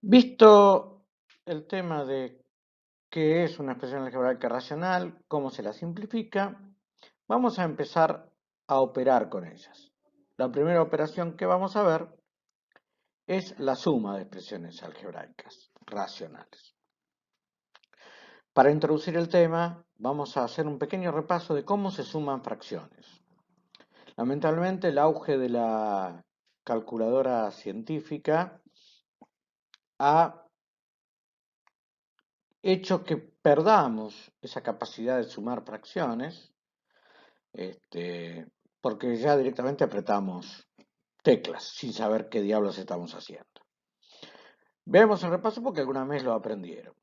Visto el tema de qué es una expresión algebraica racional, cómo se la simplifica, vamos a empezar a operar con ellas. La primera operación que vamos a ver es la suma de expresiones algebraicas racionales. Para introducir el tema, vamos a hacer un pequeño repaso de cómo se suman fracciones. Lamentablemente, el auge de la calculadora científica ha hecho que perdamos esa capacidad de sumar fracciones, porque ya directamente apretamos teclas sin saber qué diablos estamos haciendo. Veamos el repaso porque alguna vez lo aprendieron.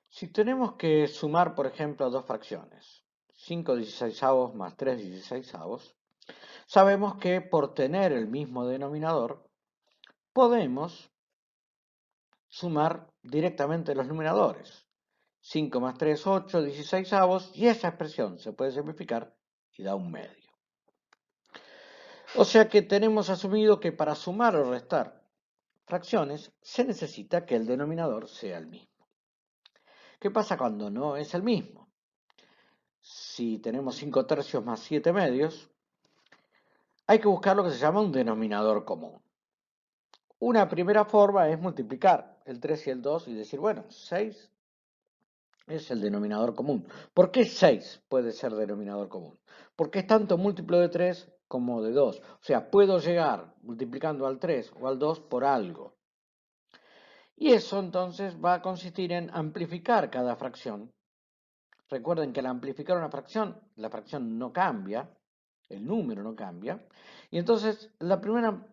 Si tenemos que sumar, por ejemplo, dos fracciones, 5/16 más 3/16, sabemos que por tener el mismo denominador, podemos sumar directamente los numeradores. 5 más 3, 8, 16, y esa expresión se puede simplificar y da un medio. O sea que tenemos asumido que para sumar o restar fracciones se necesita que el denominador sea el mismo. ¿Qué pasa cuando no es el mismo? Si tenemos 5 tercios más 7 medios, hay que buscar lo que se llama un denominador común. Una primera forma es multiplicar el 3 y el 2 y decir, bueno, 6 es el denominador común. ¿Por qué 6 puede ser denominador común? Porque es tanto múltiplo de 3 como de 2. O sea, puedo llegar multiplicando al 3 o al 2 por algo. Y eso entonces va a consistir en amplificar cada fracción. Recuerden que al amplificar una fracción, la fracción no cambia, el número no cambia. Y entonces la primera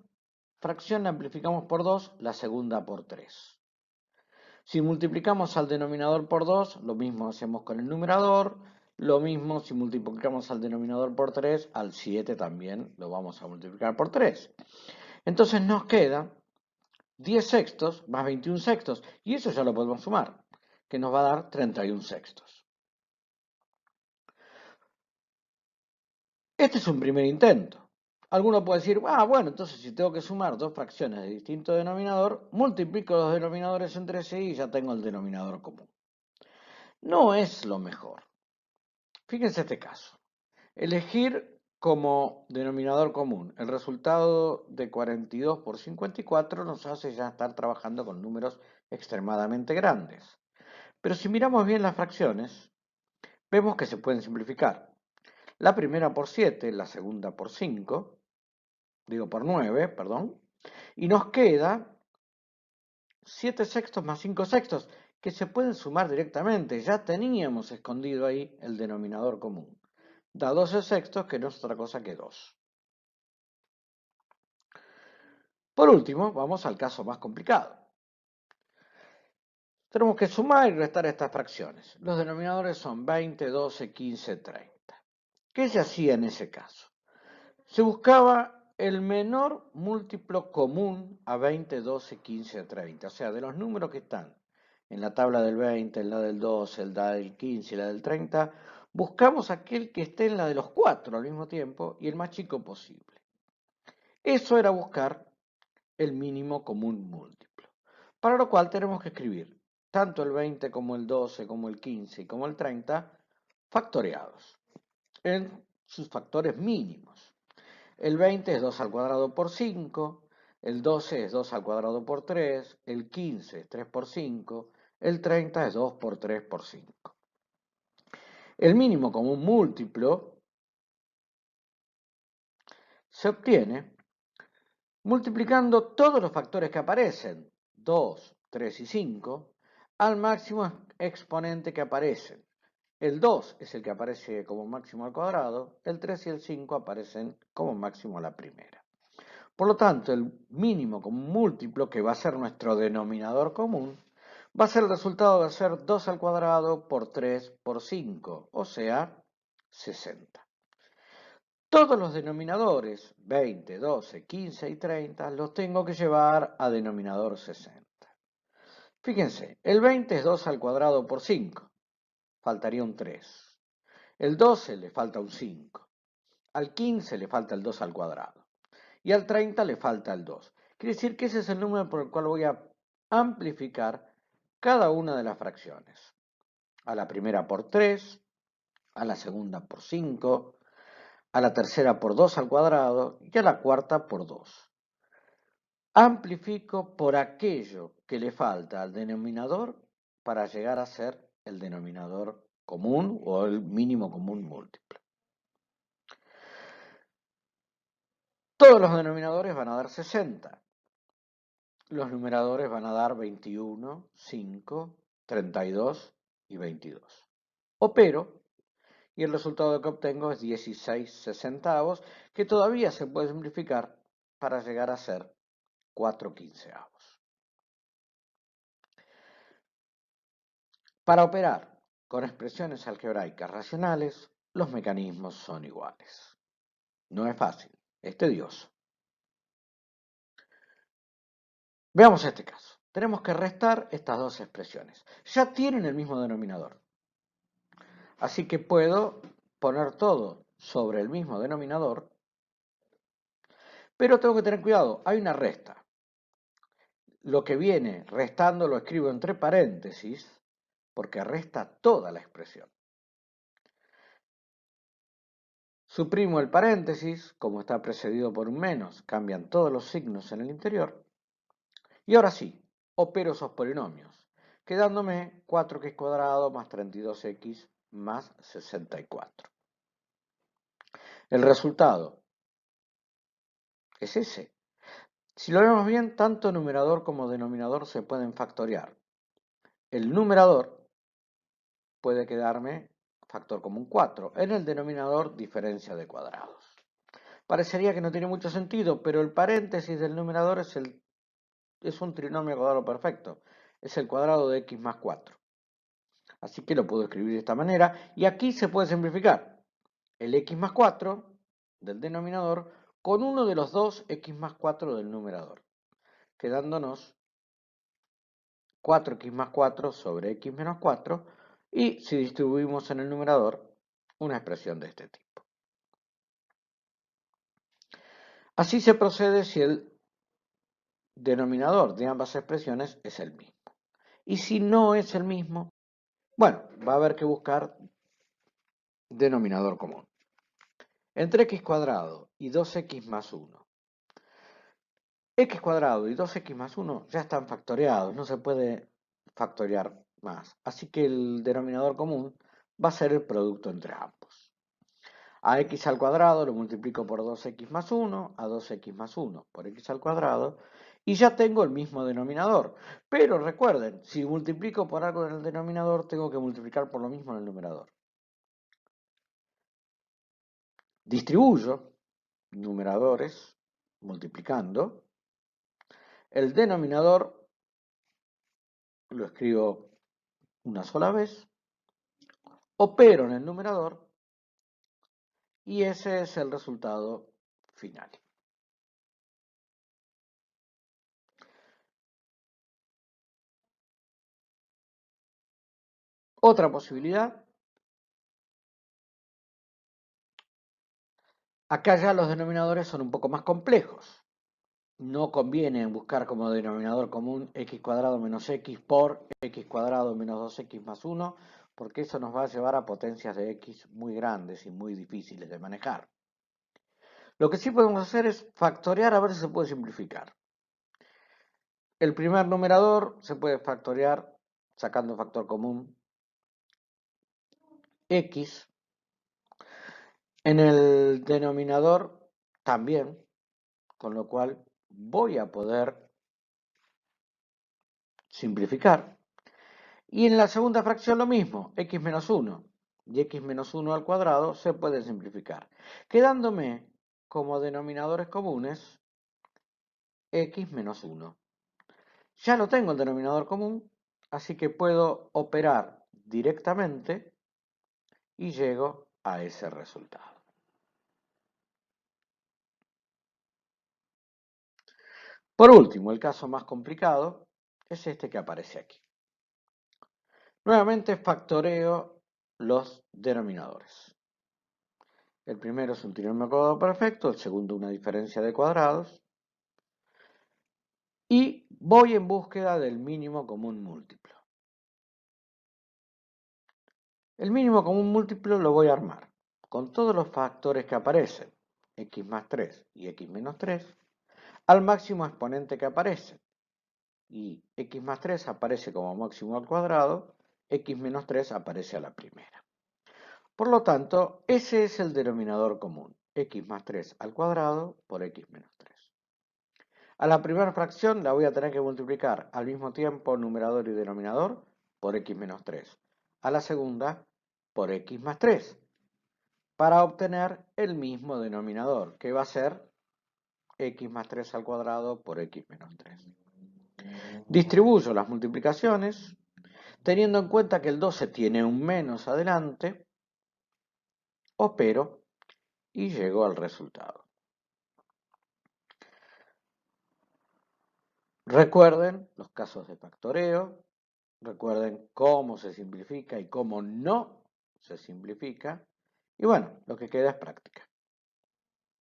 fracción la amplificamos por 2, la segunda por 3. Si multiplicamos al denominador por 2, lo mismo hacemos con el numerador. Lo mismo si multiplicamos al denominador por 3, al 7 también lo vamos a multiplicar por 3. Entonces nos queda 10 sextos más 21 sextos. Y eso ya lo podemos sumar, que nos va a dar 31 sextos. Este es un primer intento. Alguno puede decir, bueno, entonces si tengo que sumar dos fracciones de distinto denominador, multiplico los denominadores entre sí y ya tengo el denominador común. No es lo mejor. Fíjense este caso. Elegir como denominador común el resultado de 42 por 54 nos hace ya estar trabajando con números extremadamente grandes. Pero si miramos bien las fracciones, vemos que se pueden simplificar. La primera por 7, la segunda por 5, por 9, perdón, y nos queda 7 sextos más 5 sextos, que se pueden sumar directamente. Ya teníamos escondido ahí el denominador común. Da 12 sextos, que no es otra cosa que 2. Por último, vamos al caso más complicado. Tenemos que sumar y restar estas fracciones. Los denominadores son 20, 12, 15, 30. ¿Qué se hacía en ese caso? Se buscaba el menor múltiplo común a 20, 12, 15, 30. O sea, de los números que están en la tabla del 20, en la del 12, en la del 15 y la del 30, buscamos aquel que esté en la de los 4 al mismo tiempo y el más chico posible. Eso era buscar el mínimo común múltiplo. Para lo cual tenemos que escribir tanto el 20 como el 12, como el 15 y como el 30 factoreados en sus factores mínimos. El 20 es 2 al cuadrado por 5, el 12 es 2 al cuadrado por 3, el 15 es 3 por 5, el 30 es 2 por 3 por 5. El mínimo común múltiplo se obtiene multiplicando todos los factores que aparecen, 2, 3 y 5, al máximo exponente que aparecen. El 2 es el que aparece como máximo al cuadrado, el 3 y el 5 aparecen como máximo a la primera. Por lo tanto, el mínimo común múltiplo, que va a ser nuestro denominador común, va a ser el resultado de hacer 2 al cuadrado por 3 por 5, o sea, 60. Todos los denominadores, 20, 12, 15 y 30, los tengo que llevar a denominador 60. Fíjense, el 20 es 2 al cuadrado por 5, faltaría un 3. El 12 le falta un 5. Al 15 le falta el 2 al cuadrado. Y al 30 le falta el 2. Quiere decir que ese es el número por el cual voy a amplificar cada una de las fracciones. A la primera por 3, a la segunda por 5, a la tercera por 2 al cuadrado y a la cuarta por 2. Amplifico por aquello que le falta al denominador para llegar a ser el denominador común o el mínimo común múltiplo. Todos los denominadores van a dar 60. Los numeradores van a dar 21, 5, 32 y 22. Opero y el resultado que obtengo es 16 sesentavos, que todavía se puede simplificar para llegar a ser 4 quinceavos. Para operar con expresiones algebraicas racionales, los mecanismos son iguales. No es fácil, es tedioso. Veamos este caso. Tenemos que restar estas dos expresiones. Ya tienen el mismo denominador. Así que puedo poner todo sobre el mismo denominador, pero tengo que tener cuidado, hay una resta. Lo que viene restando lo escribo entre paréntesis, porque resta toda la expresión. Suprimo el paréntesis, como está precedido por un menos, cambian todos los signos en el interior. Y ahora sí, opero esos polinomios, quedándome 4x cuadrado más 32x más 64. El resultado es ese. Si lo vemos bien, tanto numerador como denominador se pueden factoriar. El numerador puede quedarme factor común 4. En el denominador, diferencia de cuadrados. Parecería que no tiene mucho sentido, pero el paréntesis del numerador es un trinomio cuadrado perfecto. Es el cuadrado de x más 4. Así que lo puedo escribir de esta manera. Y aquí se puede simplificar el x más 4 del denominador con uno de los dos x más 4 del numerador, quedándonos 4x más 4 sobre x menos 4, y si distribuimos en el numerador, una expresión de este tipo. Así se procede si el denominador de ambas expresiones es el mismo. Y si no es el mismo, bueno, va a haber que buscar denominador común. Entre x cuadrado y 2x más 1. X cuadrado y 2x más 1 ya están factoreados, no se puede factoriar más. Así que el denominador común va a ser el producto entre ambos. A x al cuadrado lo multiplico por 2x más 1, a 2x más 1 por x al cuadrado, y ya tengo el mismo denominador. Pero recuerden, si multiplico por algo en el denominador, tengo que multiplicar por lo mismo en el numerador. Distribuyo numeradores multiplicando. El denominador lo escribo una sola vez, opero en el numerador y ese es el resultado final. Otra posibilidad, acá ya los denominadores son un poco más complejos. No conviene buscar como denominador común x cuadrado menos x por x cuadrado menos 2x más 1, porque eso nos va a llevar a potencias de x muy grandes y muy difíciles de manejar. Lo que sí podemos hacer es factorear a ver si se puede simplificar. El primer numerador se puede factorear sacando factor común x. En el denominador también, con lo cual voy a poder simplificar. Y en la segunda fracción lo mismo, x menos 1 y x menos 1 al cuadrado se puede simplificar, quedándome como denominadores comunes x menos 1. Ya lo tengo el denominador común, así que puedo operar directamente y llego a ese resultado. Por último, el caso más complicado es este que aparece aquí. Nuevamente factoreo los denominadores. El primero es un trinomio cuadrado perfecto, el segundo una diferencia de cuadrados. Y Voy en búsqueda del mínimo común múltiplo. El mínimo común múltiplo lo voy a armar con todos los factores que aparecen, x más 3 y x menos 3, al máximo exponente que aparece. Y x más 3 aparece como máximo al cuadrado, x menos 3 aparece a la primera. Por lo tanto, ese es el denominador común, x más 3 al cuadrado por x menos 3. A la primera fracción la voy a tener que multiplicar al mismo tiempo numerador y denominador por x menos 3. A la segunda por x más 3, para obtener el mismo denominador, que va a ser x más 3 al cuadrado por x menos 3. Distribuyo las multiplicaciones, teniendo en cuenta que el 12 tiene un menos adelante, opero y llego al resultado. Recuerden los casos de factoreo, recuerden cómo se simplifica y cómo no se simplifica, y bueno, lo que queda es práctica.